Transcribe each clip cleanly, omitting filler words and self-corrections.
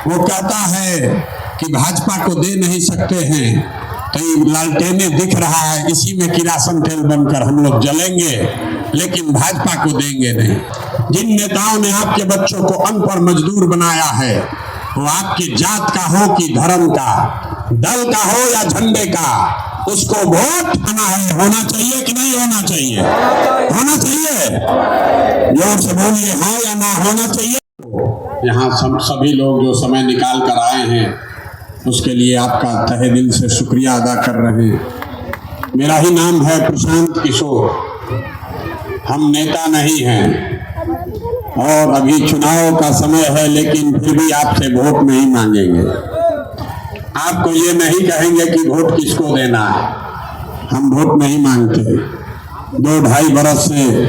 वो कहता है कि भाजपा को दे नहीं सकते हैं, कहीं लालटेने दिख रहा है, इसी में किरासन तेल बनकर हम लोग जलेंगे, लेकिन भाजपा को देंगे नहीं। जिन नेताओं ने आपके बच्चों को अनपढ़ मजदूर बनाया है, वो आपकी जात का हो कि धर्म का, दल का हो या झंडे का, उसको वोट होना चाहिए कि नहीं होना चाहिए? होना चाहिए। जोर से बोलिए, हाँ या ना होना चाहिए। यहाँ सभी लोग जो समय निकाल कर आए हैं, उसके लिए आपका तहे दिल से शुक्रिया अदा कर रहे हैं। मेरा ही नाम है प्रशांत किशोर। हम नेता नहीं हैं और अभी चुनाव का समय है, लेकिन फिर भी आपसे वोट नहीं मांगेंगे। आपको ये नहीं कहेंगे कि वोट किसको देना है। हम वोट नहीं मांगते। 2-2.5 बरस से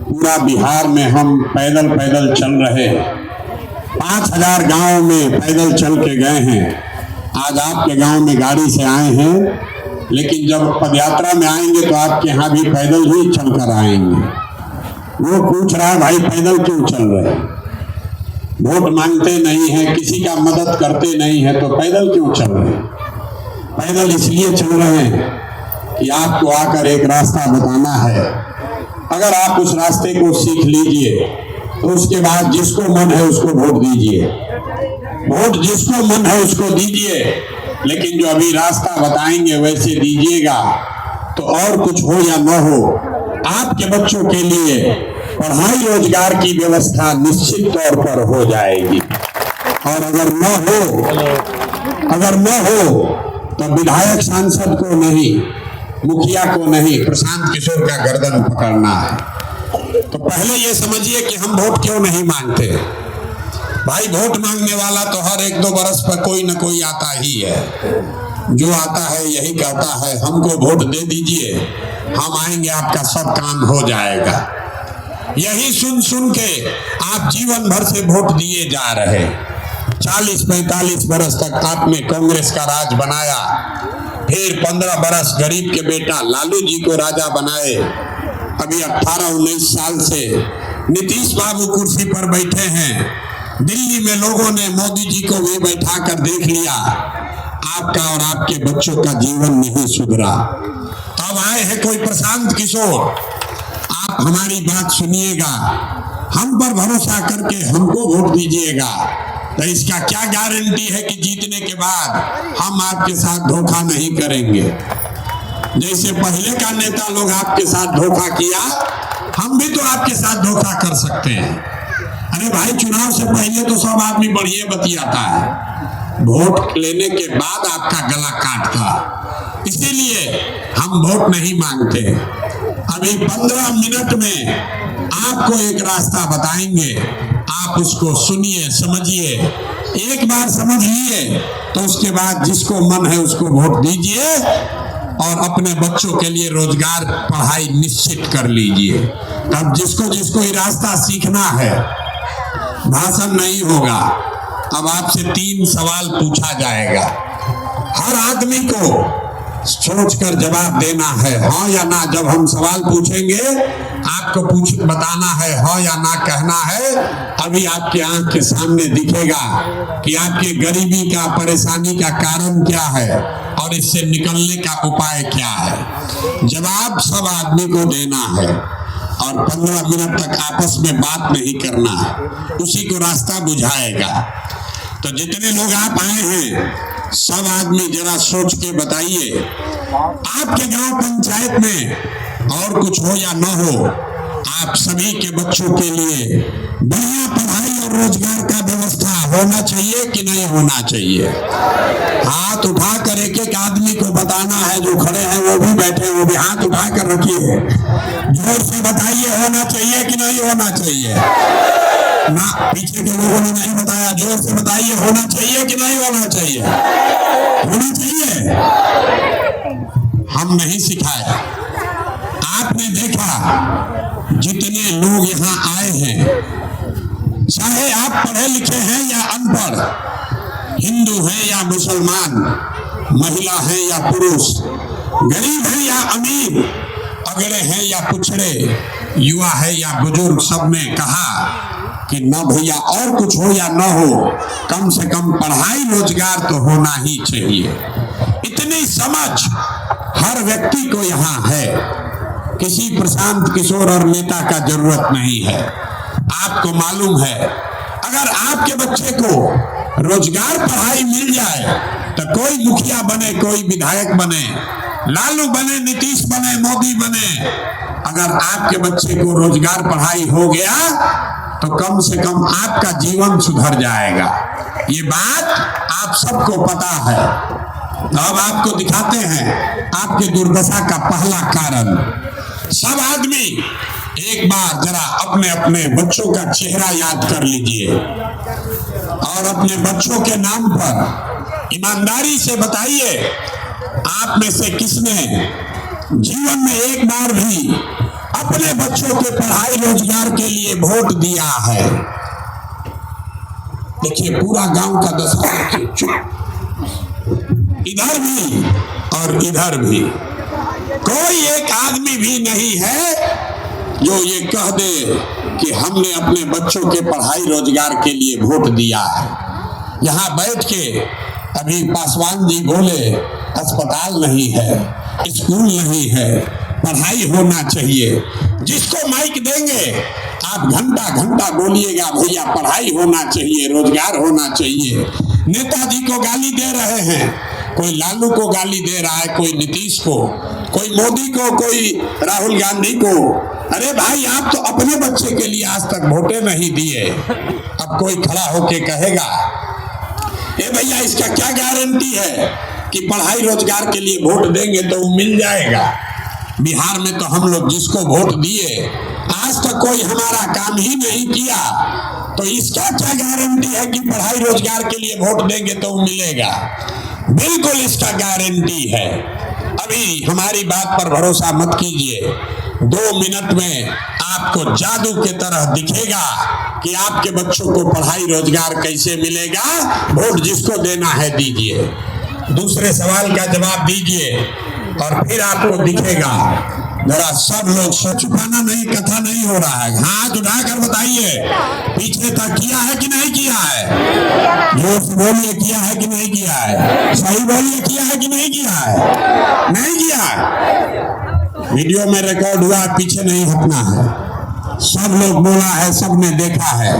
पूरा बिहार में हम पैदल पैदल चल रहे, 5000 गांव में पैदल चल के गए हैं। आज आपके गांव में गाड़ी से आए हैं, लेकिन जब पदयात्रा में आएंगे तो आपके यहाँ भी पैदल ही चलकर आएंगे। वो पूछ रहा है, भाई पैदल क्यों चल रहे हैं? वोट मांगते नहीं है, किसी का मदद करते नहीं है, तो पैदल क्यों चल रहे हैं? पैदल इसलिए चल रहे हैं कि आपको आकर एक रास्ता बताना है। अगर आप उस रास्ते को सीख लीजिए तो उसके बाद जिसको मन है उसको वोट दीजिए। वोट जिसको मन है उसको दीजिए, लेकिन जो अभी रास्ता बताएंगे वैसे दीजिएगा, तो और कुछ हो या न हो, आपके बच्चों के लिए पढ़ाई रोजगार की व्यवस्था निश्चित तौर पर हो जाएगी। और अगर न हो तो विधायक सांसद को नहीं, मुखिया को नहीं, प्रशांत किशोर का गर्दन पकड़ना है। तो पहले ये समझिए कि हम वोट क्यों नहीं मांगते। भाई वोट मांगने वाला तो हर 1-2 बरस पर कोई न कोई आता ही है। जो आता है यही कहता है, हमको वोट दे दीजिए, हम आएंगे, आपका सब काम हो जाएगा। यही सुन सुन के आप जीवन भर से वोट दिए जा रहे। 40-45 बरस तक आपने कांग्रेस का राज बनाया, फिर 15 बरस गरीब के बेटा लालू जी को राजा बनाए। अभी 18-19 साल से नीतीश बाबू कुर्सी पर बैठे हैं। दिल्ली में लोगों ने मोदी जी को भी बैठा कर देख लिया, आपका और आपके बच्चों का जीवन नहीं सुधरा। अब आए हैं कोई प्रशांत किशोर, आप हमारी बात सुनिएगा, हम पर भरोसा करके हमको वोट दीजिएगा। तो इसका क्या गारंटी है कि जीतने के बाद हम आपके साथ धोखा नहीं करेंगे? जैसे पहले का नेता लोग आपके साथ धोखा किया, हम भी तो आपके साथ धोखा कर सकते हैं। अरे भाई, चुनाव से पहले तो सब आदमी बढ़िया बतियाता है, वोट लेने के बाद आपका गला काटता। इसीलिए हम वोट नहीं मांगते। अभी 15 मिनट में आपको एक रास्ता बताएंगे, आप उसको सुनिए, समझिए। एक बार समझ लिए तो उसके बाद जिसको मन है उसको वोट दीजिए और अपने बच्चों के लिए रोजगार, पढ़ाई निश्चित कर लीजिए। तब जिसको ये रास्ता सीखना है, भाषण नहीं होगा। अब आपसे 3 सवाल पूछा जाएगा, हर आदमी को सोचकर जवाब देना है, हाँ या ना। जब हम सवाल पूछेंगे आपको बताना है, हाँ या ना कहना है। अभी आपके आंख के सामने दिखेगा कि आपके गरीबी का, परेशानी का कारण क्या है और इससे निकलने का उपाय क्या है। जवाब सब आदमी को देना है और 15 मिनट तक आपस में बात नहीं करना है, उसी को रास्ता बुझाएगा। तो जितने लोग आप आए हैं, सब आदमी जरा सोच के बताइए, आपके गांव पंचायत में और कुछ हो या न हो, आप सभी के बच्चों के लिए बढ़िया पढ़ाई और रोजगार का व्यवस्था होना चाहिए कि नहीं होना चाहिए? हाथ उठा कर एक आदमी को बताना है। जो खड़े हैं वो भी बैठे, वो भी हाथ उठा कर रखिए। जोर से बताइए, होना चाहिए कि नहीं होना चाहिए? ना, पीछे के लोगों ने नहीं बताया, जोर से बताइए, होना चाहिए कि नहीं होना चाहिए? होना चाहिए। हम नहीं सिखाए। आपने देखा जितने लोग यहाँ आए हैं, चाहे आप पढ़े लिखे हैं या अनपढ़, हिंदू हैं या मुसलमान, महिला हैं या पुरुष, गरीब हैं या अमीर, अगड़े हैं या पिछड़े, युवा है या बुजुर्ग, सब ने कहा कि न भैया और कुछ हो या न हो, कम से कम पढ़ाई रोजगार तो होना ही चाहिए। इतनी समझ हर व्यक्ति को यहाँ है, किसी प्रशांत किशोर और नेता का जरूरत नहीं है। आपको मालूम है, अगर आपके बच्चे को रोजगार पढ़ाई मिल जाए तो कोई मुखिया बने, कोई विधायक बने, लालू बने, नीतीश बने, मोदी बने, अगर आपके बच्चे को रोजगार पढ़ाई हो गया तो कम से कम आपका जीवन सुधर जाएगा। ये बात आप सबको पता है। अब आपको दिखाते हैं आपके दुर्दशा का पहला कारण। सब आदमी एक बार जरा अपने अपने बच्चों का चेहरा याद कर लीजिए और अपने बच्चों के नाम पर ईमानदारी से बताइए, आप में से किसने जीवन में एक बार भी अपने बच्चों के पढ़ाई रोजगार के लिए वोट दिया है? देखिए पूरा गांव का दशा देखिए, इधर भी और इधर भी कोई एक आदमी भी नहीं है जो ये कह दे कि हमने अपने बच्चों के पढ़ाई रोजगार के लिए वोट दिया है। यहाँ बैठ के अभी पासवान जी बोले अस्पताल नहीं है, स्कूल नहीं है, पढ़ाई होना चाहिए। जिसको माइक देंगे आप घंटा घंटा बोलिएगा भैया पढ़ाई होना चाहिए, रोजगार होना चाहिए। नेताजी को गाली दे रहे हैं, कोई लालू को गाली दे रहा है, कोई नीतीश को, कोई मोदी को, कोई राहुल गांधी को। अरे भाई आप तो अपने बच्चे के लिए आज तक वोटे नहीं दिए। अब कोई खड़ा होके कहेगा ए भैया इसका क्या गारंटी है कि पढ़ाई रोजगार के लिए वोट देंगे तो वो मिल जाएगा। बिहार में तो हम लोग जिसको वोट दिए आज तक कोई हमारा काम ही नहीं किया, तो इसका क्या गारंटी है कि पढ़ाई रोजगार के लिए वोट देंगे तो वो मिलेगा? बिल्कुल इसका गारंटी है। अभी हमारी बात पर भरोसा मत कीजिए, 2 मिनट में आपको जादू के तरह दिखेगा कि आपके बच्चों को पढ़ाई रोजगार कैसे मिलेगा। वोट जिसको देना है दीजिए, दूसरे सवाल का जवाब दीजिए और फिर आपको दिखेगा। जरा सब लोग छुपाना नहीं, कथा नहीं हो रहा है, हाथ उठाकर बताइए पीछे तक किया है कि नहीं किया है? जोर से बोलिए किया है कि नहीं किया है? सही बोलिए किया है कि नहीं किया है? नहीं किया। वीडियो में रिकॉर्ड हुआ, पीछे नहीं हटना है। सब लोग बोला है, सबने देखा है।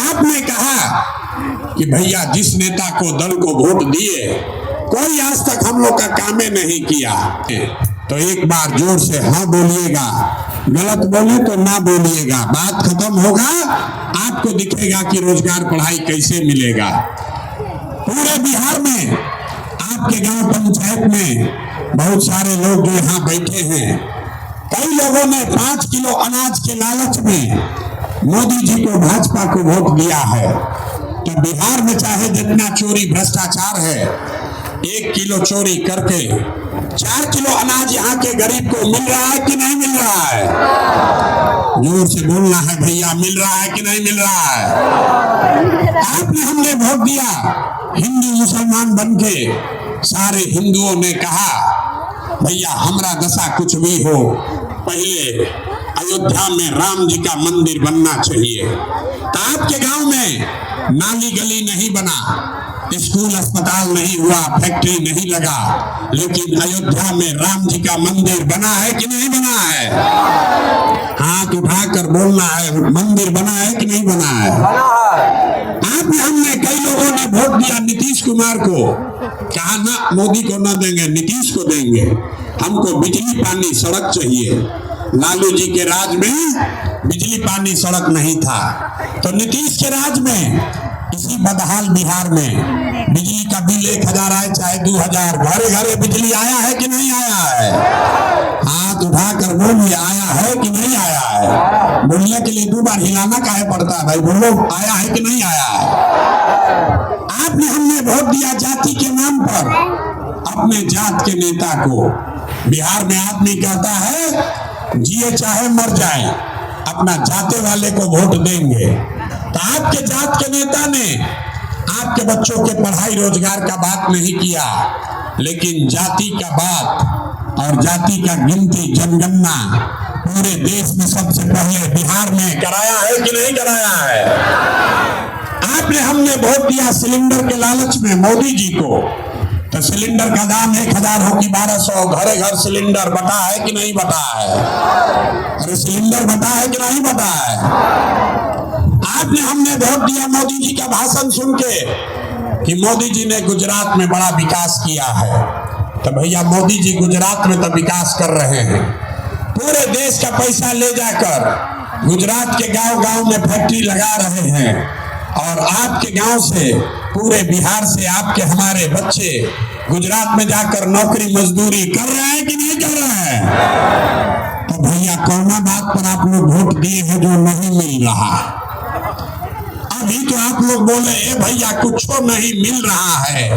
आपने कहा कि भैया जिस नेता को दल को वोट दिए कोई आज तक हम लोग का कामे नहीं किया, तो एक बार जोर से हाँ बोलिएगा, गलत बोले तो ना बोलिएगा। बात खत्म होगा, आपको दिखेगा कि रोजगार पढ़ाई कैसे मिलेगा। पूरे बिहार में आपके गांव पंचायत में बहुत सारे लोग जो यहाँ बैठे हैं, कई लोगों ने 5 किलो अनाज के लालच में मोदी जी को, भाजपा को वोट दिया है। तो बिहार में चाहे जितना चोरी भ्रष्टाचार है, 1 किलो चोरी करके 4 किलो अनाज यहाँ के गरीब को मिल रहा है कि नहीं मिल रहा है? जोर से बोलना है भैया, मिल रहा है कि नहीं मिल रहा है? आपने हमने वोट दिया, हिंदू मुसलमान बन के सारे हिंदुओं ने कहा भैया हमारा दशा कुछ भी हो, पहले अयोध्या में राम जी का मंदिर बनना चाहिए। तो आपके गांव में नाली गली नहीं बना, स्कूल अस्पताल नहीं हुआ, फैक्ट्री नहीं लगा, लेकिन अयोध्या में राम जी का मंदिर बना है कि नहीं बना है? हाथ उठाकर बोलना है, मंदिर बना है कि नहीं बना है? आपने हमने कई लोगों ने वोट दिया नीतीश कुमार को, कहा ना मोदी को ना देंगे, नीतीश को देंगे, हमको बिजली पानी सड़क चाहिए। लालू जी के राज में बिजली पानी सड़क नहीं था, तो नीतीश के राज में इसी बदहाल बिहार में बिजली का बिल 1000 आए चाहे 2000, घरे घरे बिजली आया है कि नहीं आया है? हाथ उठाकर बोलिए आया है कि नहीं आया है? बोलने के लिए 2 बार हिलाना काहे पड़ता है भाई? बोलो आया है कि नहीं आया है? आपने हमने वोट दिया जाति के नाम पर, अपने जात के नेता को। बिहार में आदमी कहता है जिए चाहे मर जाए, अपना जाते वाले को वोट देंगे। तो आपके जात के नेता ने आपके बच्चों के पढ़ाई रोजगार का बात नहीं किया, लेकिन जाति का बात और जाति का गिनती जनगणना पूरे देश में सबसे पहले बिहार में कराया है कि नहीं कराया है? आपने हमने वोट दिया सिलेंडर के लालच में मोदी जी को, तो सिलेंडर का दाम 1000 हो कि 1200, घरे घर सिलेंडर बटा है कि नहीं बटा है? अरे सिलेंडर बटा है कि नहीं बटा है? आपने हमने वोट दिया मोदी जी का भाषण सुन के कि मोदी जी ने गुजरात में बड़ा विकास किया है। तो भैया मोदी जी गुजरात में तो विकास कर रहे हैं, पूरे देश का पैसा ले जाकर गुजरात के गांव गांव में फैक्ट्री लगा रहे हैं, और आपके गांव से पूरे बिहार से आपके हमारे बच्चे गुजरात में जाकर नौकरी मजदूरी कर रहे हैं कि नहीं कर रहे हैं? तो भैया कौन बात पर आप लोग वोट दिए हैं जो नहीं मिल रहा? अभी तो आप लोग बोले ए भैया कुछ नहीं मिल रहा है,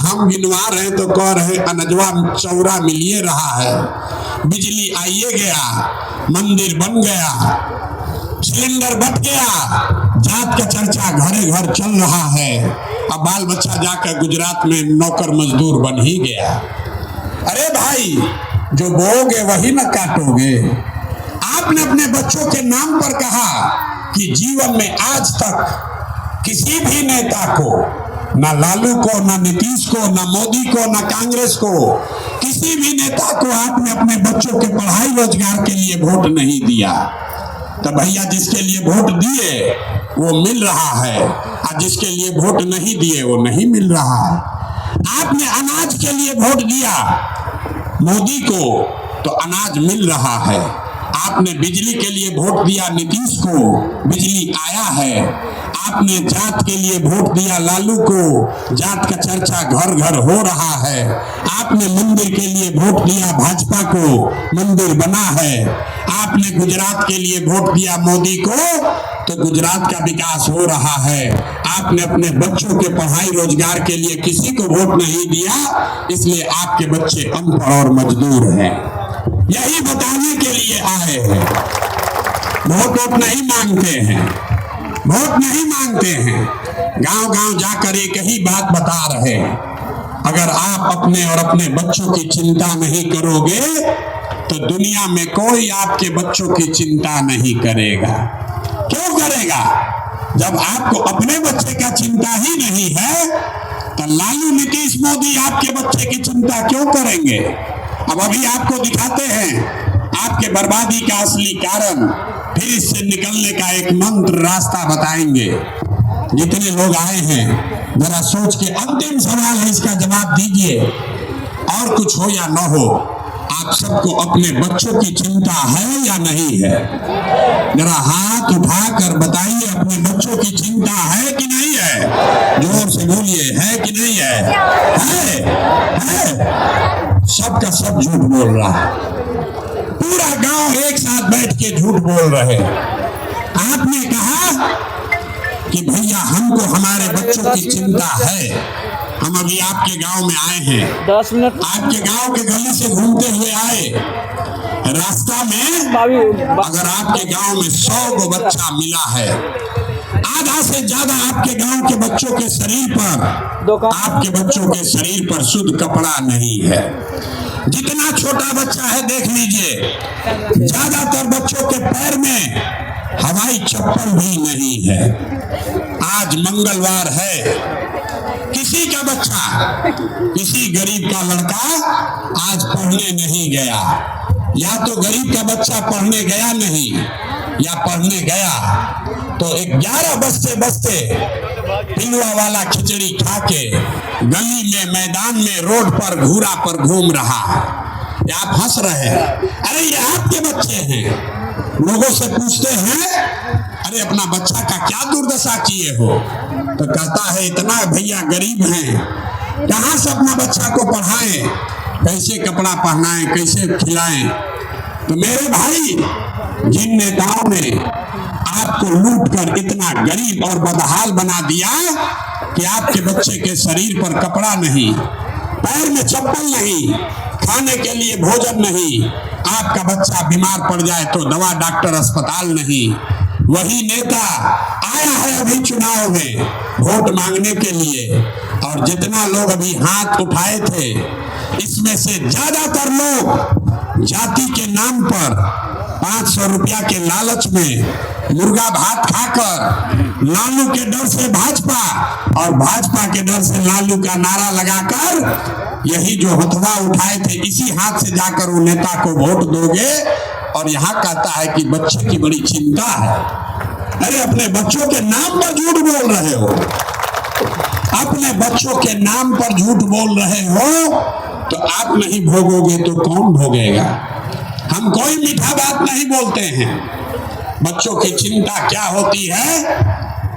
हम गिनवा रहे तो कह रहे अनजवा चौरा मिलिए रहा है, बिजली आइए गया, मंदिर बन गया, सिलेंडर बट गया, जात का चर्चा घरे घर चल रहा है, अब बाल बच्चा जाकर गुजरात में नौकर मजदूर बन ही गया। अरे भाई जो बोओगे वही न काटोगे। आपने अपने बच्चों के नाम पर कहा कि जीवन में आज तक किसी भी नेता को, ना लालू को, ना नीतीश को, ना मोदी को, ना कांग्रेस को, किसी भी नेता को आपने अपने बच्चों के पढ़ाई रोजगार के लिए वोट नहीं दिया। तो भैया जिसके लिए वोट दिए वो मिल रहा है, और जिसके लिए वोट नहीं दिए वो नहीं मिल रहा है। आपने अनाज के लिए वोट दिया मोदी को तो अनाज मिल रहा है, आपने बिजली के लिए वोट दिया नीतीश को, बिजली आया है, आपने जात के लिए वोट दिया लालू को, जात का चर्चा घर घर हो रहा है, आपने मंदिर के लिए वोट दिया भाजपा को, मंदिर बना है, आपने गुजरात के लिए वोट दिया मोदी को तो गुजरात का विकास हो रहा है, आपने अपने बच्चों के पढ़ाई रोजगार के लिए किसी को वोट नहीं दिया, इसलिए आपके बच्चे अनपढ़ और मजदूर हैं। यही बताने के लिए आए हैं। वोट नहीं मांगते हैं, वोट नहीं मांगते हैं, गांव गांव जाकर एक ही बात बता रहे हैं, अगर आप अपने और अपने बच्चों की चिंता नहीं करोगे तो दुनिया में कोई आपके बच्चों की चिंता नहीं करेगा। क्यों करेगा? जब आपको अपने बच्चे का चिंता ही नहीं है तो लालू नीतीश मोदी आपके बच्चे की चिंता क्यों करेंगे? अब अभी आपको दिखाते हैं आपके बर्बादी का असली कारण, फिर इससे निकलने का एक मंत्र रास्ता बताएंगे। जितने लोग आए हैं जरा सोच के, अंतिम सवाल है इसका जवाब दीजिए, और कुछ हो या न हो आप सबको अपने बच्चों की चिंता है या नहीं है? जरा हाथ उठाकर बताइए अपने बच्चों की चिंता है कि नहीं है? जोर से बोलिए, है कि नहीं है? है। सबका सब झूठ बोल रहा है, पूरा गांव एक साथ बैठ के झूठ बोल रहे। आपने कहा कि भैया हमको हमारे बच्चों की चिंता है, हम अभी आपके गांव में आए हैं, 10 मिनट आपके गांव के गली से घूमते हुए आए, रास्ता में अगर आपके गांव में 100 को बच्चा मिला है, आधा से ज्यादा आपके गांव के बच्चों के शरीर पर, आपके बच्चों के शरीर पर शुद्ध कपड़ा नहीं है। जितना छोटा बच्चा है देख लीजिए, ज्यादातर बच्चों के पैर में हवाई चप्पल भी नहीं है। आज मंगलवार है, किसी का बच्चा, किसी गरीब का लड़का आज पढ़ने नहीं गया, या तो गरीब का बच्चा पढ़ने गया नहीं, या पढ़ने गया तो 11 बजते बजते पिलुआ वाला खिचड़ी खा के गली में, मैदान में, रोड पर, घूरा पर घूम रहा। या आप हंस रहे हैं, अरे ये आपके बच्चे हैं। लोगों से पूछते हैं अरे अपना बच्चा का क्या दुर्दशा किए हो, तो कहता है इतना भैया गरीब हैं, कहाँ से अपना बच्चा को पढ़ाएं, कैसे कपड़ा पहनाएं, कैसे खिलाएं। तो मेरे भाई, जिन नेताओं ने आपको लूट कर इतना गरीब और बदहाल बना दिया कि आपके बच्चे के शरीर पर कपड़ा नहीं, पैर में चप्पल नहीं, खाने के लिए भोजन नहीं, आपका बच्चा बीमार पड़ जाए तो दवा डॉक्टर अस्पताल नहीं, वही नेता आया है अभी चुनाव में वोट मांगने के लिए, और जितना लोग अभी हाथ उठाए थे इसमें से ज्यादातर लोग जाति के नाम पर 500 रुपया के लालच में मुर्गा भात खाकर लालू के डर से भाजपा और भाजपा के डर से लालू का नारा लगाकर यही जो हथवा उठाए थे इसी हाथ से जाकर वो नेता को वोट दोगे। और यहाँ कहता है कि बच्चे की बड़ी चिंता है। अरे अपने बच्चों के नाम पर झूठ बोल रहे हो, अपने बच्चों के नाम पर झूठ बोल रहे हो, तो आप नहीं भोगोगे तो कौन भोगेगा। हम कोई मीठा बात नहीं बोलते हैं। बच्चों की चिंता क्या होती है,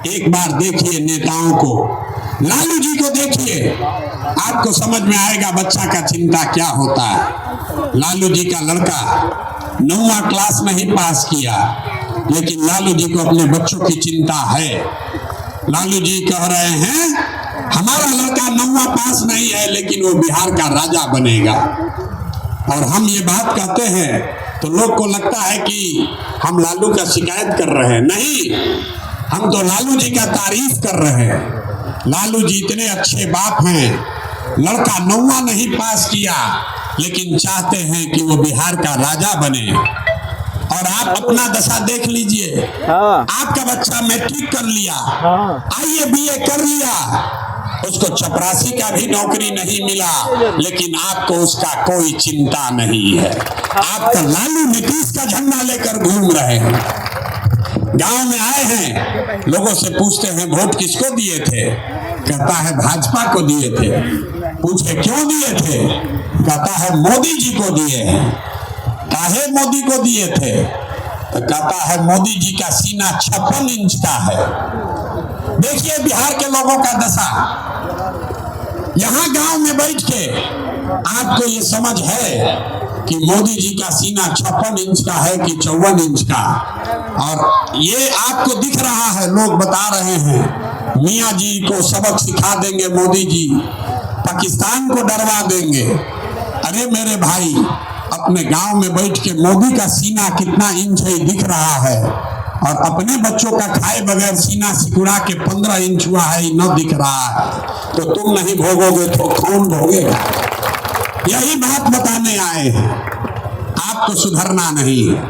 एक बार देखिए नेताओं को, लालू जी को देखिए, आपको समझ में आएगा बच्चा का चिंता क्या होता है। लालू जी का लड़का 9वां क्लास नहीं पास किया, लेकिन लालू जी को अपने बच्चों की चिंता है। लालू जी कह रहे हैं हमारा लड़का 9वां पास नहीं है लेकिन वो बिहार का राजा बनेगा। और हम ये बात कहते हैं तो लोग को लगता है कि हम लालू का शिकायत कर रहे हैं। नहीं, हम तो लालू जी का तारीफ कर रहे हैं। लालू जी इतने अच्छे बाप हैं, लड़का 9वां नहीं पास किया लेकिन चाहते हैं कि वो बिहार का राजा बने। और आप अपना दशा देख लीजिए, आपका बच्चा मैट्रिक कर लिया, आईए बीए कर लिया, उसको चपरासी का भी नौकरी नहीं मिला, लेकिन आपको उसका कोई चिंता नहीं है। आप तो लालू नीतीश का झंडा लेकर घूम रहे हैं। गांव में आए हैं, लोगों से पूछते हैं वोट किसको दिए थे, कहता है भाजपा को दिए थे। पूछे क्यों दिए थे, कहता है मोदी जी को दिए हैं। काहे मोदी को दिए थे, तो कहता है मोदी जी का सीना 56 इंच का है। देखिए बिहार के लोगों का दशा। यहाँ गांव में बैठ के आपको ये समझ है कि मोदी जी का सीना 56 इंच का है कि 54 इंच का। और ये आपको दिख रहा है, लोग बता रहे हैं मियाँ जी को सबक सिखा देंगे मोदी जी, पाकिस्तान को डरवा देंगे। अरे मेरे भाई, अपने गांव में बैठ के मोदी का सीना कितना इंच है दिख रहा है, और अपने बच्चों का खाए बगैर सीना सिकुड़ा के 15 इंच हुआ है न दिख रहा है। तो तुम नहीं भोगोगे तो कौन भोगेगा। यही बात बताने आए हैं। आपको सुधरना नहीं है,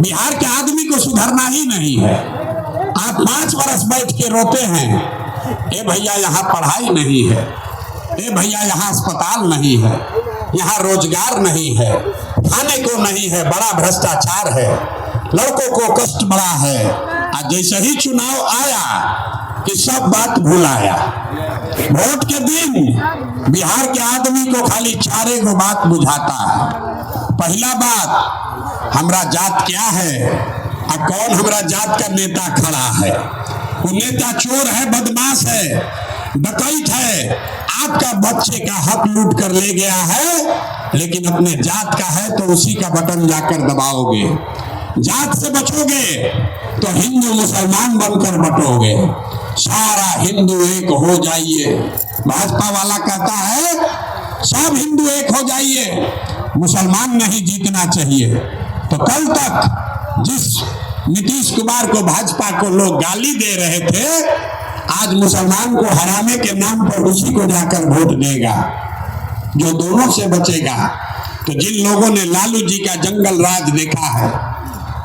बिहार के आदमी को सुधरना ही नहीं है। आप 5 वर्ष बैठ के रोते हैं, ए भैया यहाँ पढ़ाई नहीं है, ए भैया यहाँ अस्पताल नहीं है, यहाँ रोजगार नहीं है, खाने को नहीं है, बड़ा भ्रष्टाचार है, लड़कों को कष्ट बड़ा है। आज जैसे ही चुनाव आया कि सब बात भुलाया। वोट के दिन बिहार के आदमी को खाली 4 गो बात बुझाता है। पहला बात, हमरा जात क्या है और कौन हमरा जात का नेता खड़ा है। वो नेता चोर है, बदमाश है, डकैत है, आपका बच्चे का हक लूट कर ले गया है, लेकिन अपने जात का है तो उसी का बटन जाकर दबाओगे। जात से बचोगे तो हिंदू मुसलमान बनकर बटोगे। सारा हिंदू एक हो जाइए। भाजपा वाला कहता है सब हिंदू एक हो जाइए, मुसलमान नहीं जीतना चाहिए। तो कल तक जिस नीतीश कुमार को भाजपा को लोग गाली दे रहे थे, आज मुसलमान को हराने के नाम पर उसी को जाकर वोट देगा जो दोनों से बचेगा। तो जिन लोगों ने लालू जी का जंगल राज देखा है,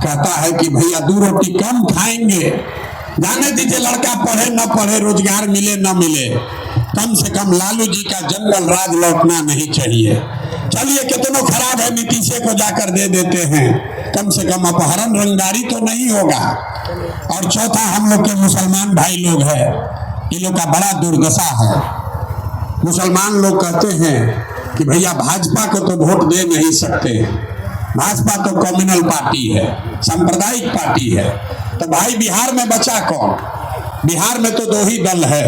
कहता है कि भैया 2 रोटी कम खाएंगे, जाने दीजिए लड़का पढ़े न पढ़े, रोजगार मिले न मिले, कम से कम लालू जी का जंगल राज लौटना नहीं चाहिए। चलिए कितनों खराब है, नीतीश को जाकर दे देते हैं, कम से कम अपहरण रंगदारी तो नहीं होगा। और चौथा, हम लोग के मुसलमान भाई लोग हैं, इन लोग का बड़ा दुर्दशा है। मुसलमान लोग कहते हैं कि भैया भाजपा को तो वोट दे नहीं सकते, भाजपा तो कम्युनल पार्टी है, सांप्रदायिक पार्टी है। तो भाई बिहार में बचा कौन। बिहार में तो 2 ही दल है,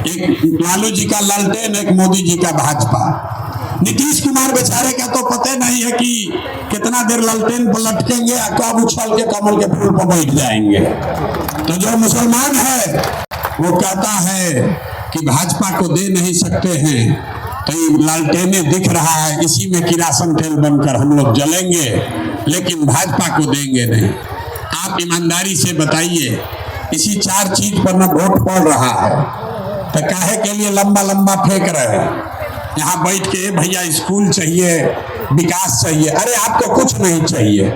एक लालू जी का लालटेन, एक मोदी जी का भाजपा। नीतीश कुमार बेचारे का तो पता नहीं है कि कितना देर लालटेन पर लटकेंगे और कब उछल के कमल के फूल पर बैठ जाएंगे। तो जो मुसलमान है वो कहता है कि भाजपा को दे नहीं सकते हैं, तो ये लालटेने दिख रहा है, इसी में किरासन तेल बनकर हम लोग जलेंगे, लेकिन भाजपा को देंगे नहीं। आप ईमानदारी से बताइए, इसी 4 चीज पर न वोट पड़ रहा है, तो काहे के लिए लंबा लंबा फेंक रहे हैं। यहाँ बैठ के भैया स्कूल चाहिए, विकास चाहिए। अरे आपको कुछ नहीं चाहिए,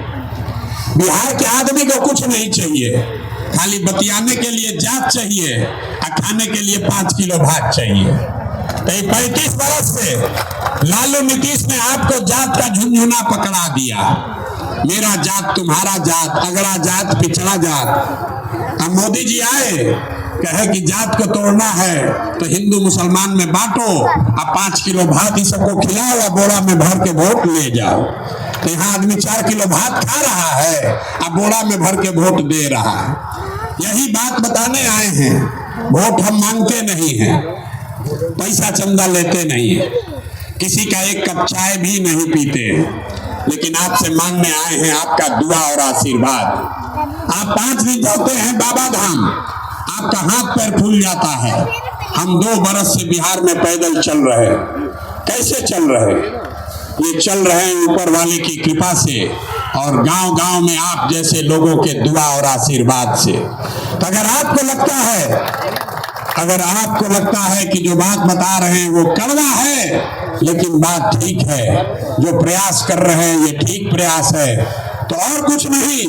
बिहार के आदमी को कुछ नहीं चाहिए, खाली बतियाने के लिए जात चाहिए और खाने के लिए 5 किलो भात चाहिए। तो 35 बरस से लालू नीतीश ने आपको जात का झुनझुना पकड़ा दिया, मेरा जात तुम्हारा जात, अगड़ा जात पिछड़ा जात। अब मोदी जी आए, कहे कि जात को तोड़ना है तो हिंदू मुसलमान में बांटो, अब 5 किलो भात ही सबको खिलाओ और बोरा में भर के वोट ले जाओ। तो यहाँ आदमी 4 किलो भात खा रहा है, अब बोरा में भर के वोट दे रहा है। यही बात बताने आए हैं, वोट हम मांगते नहीं हैं, पैसा चंदा लेते नहीं है, किसी का एक कप चाय भी नहीं पीते, लेकिन आपसे मांगने आए हैं आपका दुआ और आशीर्वाद। आप 5 दिन जाते हैं बाबा धाम, आपका हाथ पैर फूल जाता है। हम 2 बरस से बिहार में पैदल चल रहे, कैसे चल रहे? ये चल रहे हैं ऊपर वाले की कृपा से और गांव-गांव में आप जैसे लोगों के दुआ और आशीर्वाद से। तो अगर आपको लगता है कि जो बात बता रहे हैं वो कड़वा है, लेकिन बात ठीक है, जो प्रयास कर रहे हैं ये ठीक प्रयास है, तो और कुछ नहीं,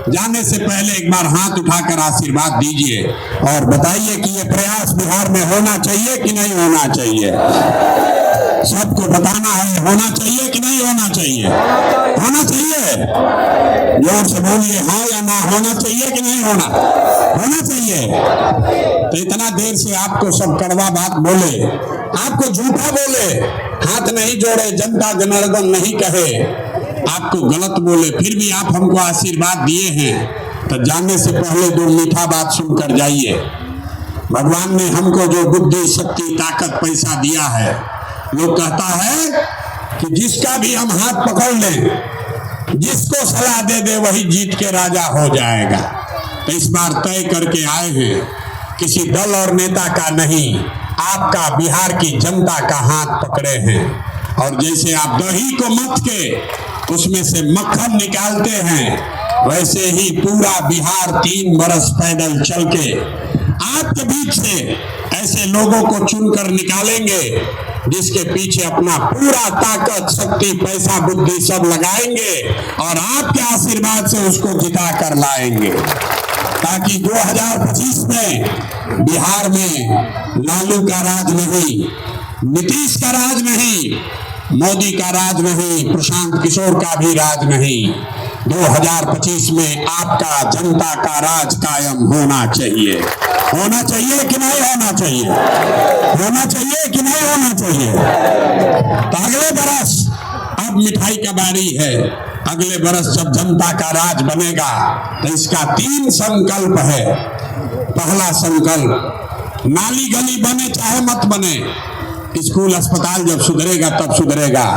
जाने से पहले एक बार हाथ उठाकर आशीर्वाद दीजिए और बताइए कि ये प्रयास बिहार में होना चाहिए कि नहीं होना चाहिए। सबको बताना है, होना चाहिए कि नहीं होना चाहिए? होना चाहिए। जोर से बोलिए, हाँ या ना, होना चाहिए कि नहीं होना? होना चाहिए। तो इतना देर से आपको सब कड़वा बात बोले, आपको झूठा बोले, हाथ नहीं जोड़े, जनता जनार्दन नहीं कहे, आपको गलत बोले, फिर भी आप हमको आशीर्वाद दिए हैं, तो जाने से पहले 2 मीठा बात सुनकर जाइए। भगवान ने हमको जो बुद्धि, शक्ति, ताकत, पैसा दिया है, लोग कहता है कि जिसका भी हम हाथ पकड़ लें, जिसको सलाह दे दे वही जीत के राजा हो जाएगा। तो इस बार तय करके आए हैं, किसी दल और नेता का नहीं, आपका बिहार की जनता का हाथ पकड़े हैं। और जैसे आप दही को मथ के उसमें से मक्खन निकालते हैं, वैसे ही पूरा बिहार 3 बरस पैदल चल के आपके बीच से ऐसे लोगों को चुनकर निकालेंगे जिसके पीछे अपना पूरा ताकत, शक्ति, पैसा, बुद्धि सब लगाएंगे और आपके आशीर्वाद से उसको जिता कर लाएंगे, ताकि 2025 में बिहार में लालू का राज नहीं, नीतीश का राज नहीं, मोदी का राज नहीं, प्रशांत किशोर का भी राज नहीं, 2025 में आपका जनता का राज कायम होना चाहिए। होना चाहिए कि नहीं होना चाहिए? होना चाहिए कि नहीं होना चाहिए? तो अगले बरस अब मिठाई का बारी है, अगले बरस जब जनता का राज बनेगा तो इसका 3 संकल्प है। पहला संकल्प, नाली गली बने चाहे मत बने, स्कूल अस्पताल जब सुधरेगा तब सुधरेगा,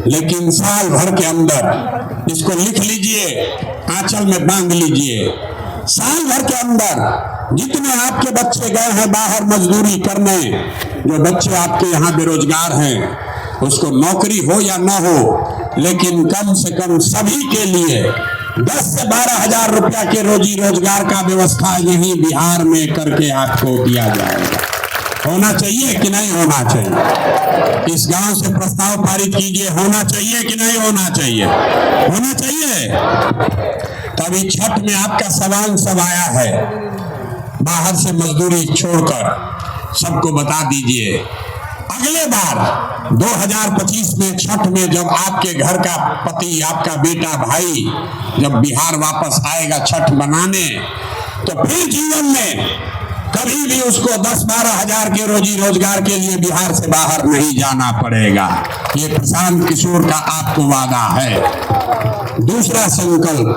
लेकिन साल भर के अंदर इसको लिख लीजिए, आंचल में बांध लीजिए, साल भर के अंदर जितने आपके बच्चे गए हैं बाहर मजदूरी करने, जो बच्चे आपके यहाँ बेरोजगार हैं, उसको नौकरी हो या ना हो, लेकिन कम से कम सभी के लिए 10 से 12 हजार रुपया के रोजी रोजगार का व्यवस्था यही बिहार में करके आपको दिया जाएगा। होना चाहिए कि नहीं होना चाहिए? इस गांव से प्रस्ताव पारित कीजिए, होना चाहिए कि नहीं होना चाहिए? होना चाहिए। तभी छठ में आपका सवाल सब आया है, बाहर से मजदूरी छोड़कर सबको बता दीजिए, अगले बार 2025 में छठ में जब आपके घर का पति, आपका बेटा, भाई जब बिहार वापस आएगा छठ मनाने, तो फिर जीवन में कभी भी उसको 10-12 हजार के रोजी रोजगार के लिए बिहार से बाहर नहीं जाना पड़ेगा। ये प्रशांत किशोर का आपको वादा है। दूसरा संकल्प,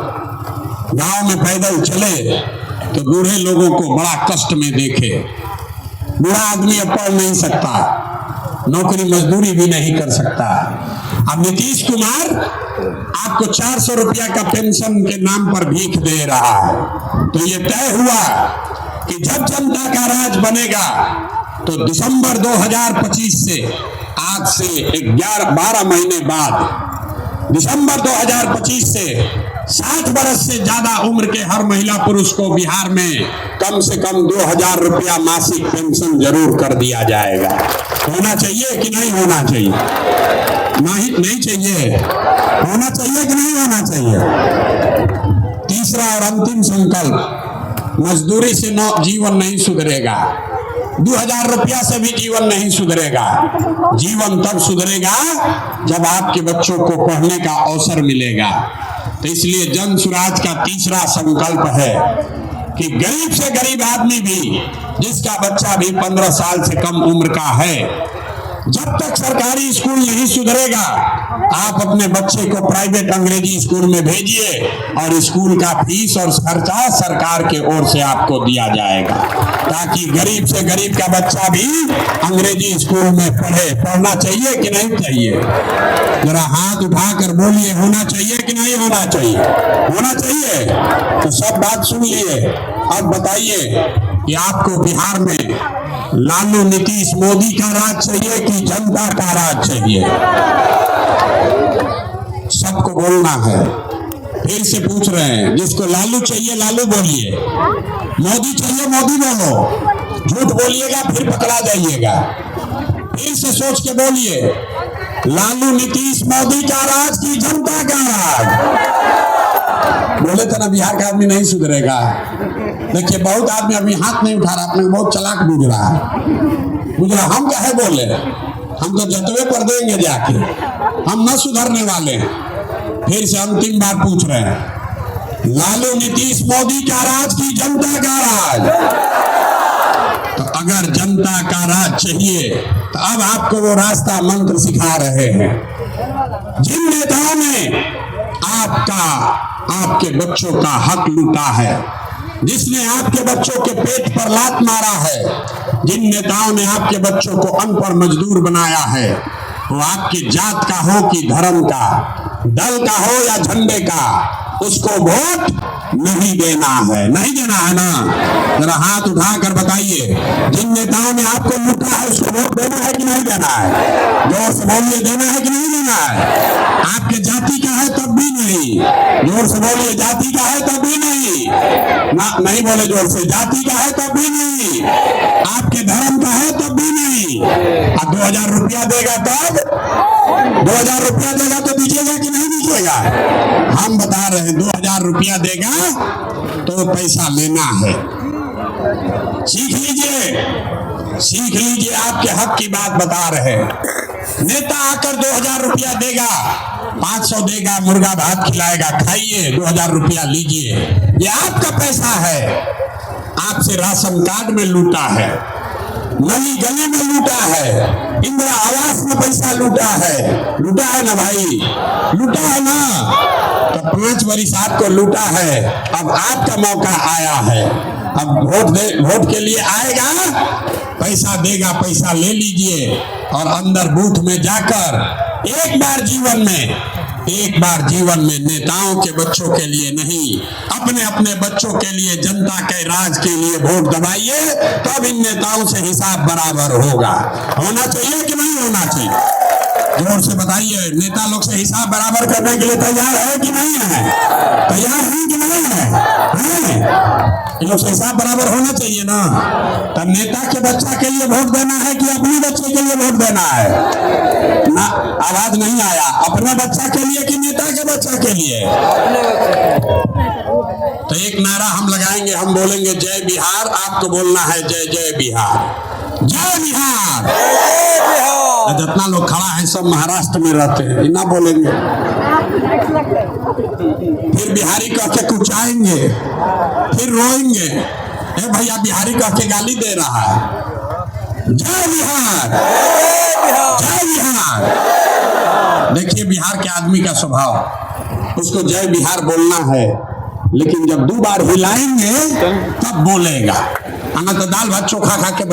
गांव में पैदल चले तो बूढ़े लोगों को बड़ा कष्ट में देखे। बूढ़ा आदमी अब पढ़ नहीं सकता, नौकरी मजदूरी भी नहीं कर सकता। अब नीतीश कुमार आपको 400 रुपया का पेंशन के नाम पर भीख दे रहा है। तो ये तय हुआ कि जब जनता का राज बनेगा तो दिसंबर 2025 से, आज से 12 महीने बाद, दिसंबर 2025 से 60 बरस से ज्यादा उम्र के हर महिला पुरुष को बिहार में कम से कम 2000 रुपया मासिक पेंशन जरूर कर दिया जाएगा। होना चाहिए कि नहीं होना चाहिए? नहीं चाहिए। होना चाहिए कि नहीं होना चाहिए? तीसरा और अंतिम संकल्प, मजदूरी से जीवन नहीं सुधरेगा, 2000 रुपया से भी जीवन नहीं सुधरेगा। जीवन तब सुधरेगा जब आपके बच्चों को पढ़ने का अवसर मिलेगा। तो इसलिए जन स्वराज का तीसरा संकल्प है कि गरीब से गरीब आदमी भी, जिसका बच्चा भी 15 साल से कम उम्र का है, जब तक सरकारी स्कूल नहीं सुधरेगा, आप अपने बच्चे को प्राइवेट अंग्रेजी स्कूल में भेजिए और स्कूल का फीस और खर्चा सरकार के ओर से आपको दिया जाएगा, ताकि गरीब से गरीब का बच्चा भी अंग्रेजी स्कूल में पढ़े। पढ़ना चाहिए कि नहीं चाहिए? जरा हाथ उठाकर बोलिए, होना चाहिए कि नहीं होना चाहिए? होना चाहिए। तो सब बात सुन लिए। अब बताइए कि आपको बिहार में लालू, नीतीश, मोदी का राज चाहिए कि जनता का राज चाहिए? सबको बोलना है। फिर से पूछ रहे हैं, जिसको लालू चाहिए लालू बोलिए, मोदी चाहिए मोदी बोलो। झूठ बोलिएगा फिर पकड़ा जाइएगा। फिर से सोच के बोलिए, लालू, नीतीश, मोदी का राज की जनता का राज? बोले थे ना बिहार का आदमी नहीं सुधरेगा। देखिए बहुत आदमी अभी हाथ नहीं उठा रहा, अपने बहुत चालाक बुझ रहा है। हम क्या है बोले, हम तो जतवे पर देंगे जाके, हम न सुधरने वाले हैं। फिर से अंतिम बार पूछ रहे हैं, लालू, नीतीश, मोदी का राज की जनता का राज? तो अगर जनता का राज चाहिए तो अब आपको वो रास्ता मंत्र सिखा रहे हैं। जिन नेताओं ने आपके बच्चों का हक लूटा है, जिसने आपके बच्चों के पेट पर लात मारा है, जिन नेताओं ने आपके बच्चों को अनपढ़ मजदूर बनाया है, वो आपकी जात का हो कि धर्म का, दल का हो या झंडे का, उसको वोट नहीं देना है। नहीं देना है ना? जरा हाथ उठाकर बताइए, जिन नेताओं ने आपको लूटा है उसको वोट देना है कि नहीं देना है? जोर से बोलिए, देना है कि नहीं देना है? आपके जाति का है तब भी नहीं। जोर से बोलिए, जाति का है तब भी नहीं। नहीं बोले जोर से, जाति का है तब भी नहीं, आपके धर्म का है तब भी नहीं। अब 2000 रुपया देगा तब? 2000 रुपया देगा तो दीजिएगा कि नहीं दीजिएगा? हम बता रहे हैं, 2000 रुपया देगा तो पैसा लेना है। सीख लीजिए, सीख लीजिए, आपके हक की बात बता रहे हैं। नेता आकर 2000 रुपया देगा, 500 देगा, मुर्गा भात खिलाएगा, खाइए, 2000 रुपया लीजिए, ये आपका पैसा है। आपसे राशन कार्ड में लूटा है, नली गली में लूटा है, इंदिरा आवास में पैसा लूटा है ना भाई? लूटा है ना? तो 5 वर्ष आपको लूटा है, अब आपका मौका आया है। अब वोट के लिए आएगा, पैसा देगा, पैसा ले लीजिए और अंदर बूथ में जाकर एक बार जीवन में नेताओं के बच्चों के लिए नहीं, अपने अपने बच्चों के लिए, जनता के राज के लिए वोट दबाइए, तब इन नेताओं से हिसाब बराबर होगा। होना चाहिए कि नहीं होना चाहिए? जोर से बताइए, नेता लोग से हिसाब बराबर करने के लिए तैयार है कि नहीं है? तैयार है कि नहीं है? इन लोग से हिसाब बराबर होना चाहिए ना? तब नेता के बच्चा के लिए वोट देना है कि अपने बच्चे के लिए वोट देना है? ना, आवाज नहीं आया। अपने बच्चा के लिए कि नेता के बच्चा के लिए? तो एक नारा हम लगाएंगे, हम बोलेंगे जय बिहार, आपको बोलना है जय जय बिहार। जय बिहार। जितना लोग खड़ा है सब महाराष्ट्र में रहते हैं, ना बोलेंगे फिर बिहारी कह के कुचाएंगे, फिर रोएंगे, ए भैया बिहारी कह के गाली दे रहा है। जय बिहार, जय बिहार। देखिए बिहार के आदमी का स्वभाव, उसको जय बिहार बोलना है, लेकिन जब 2 बार हिलाएंगे तब बोलेगा, ना तो दाल भात चोखा खा के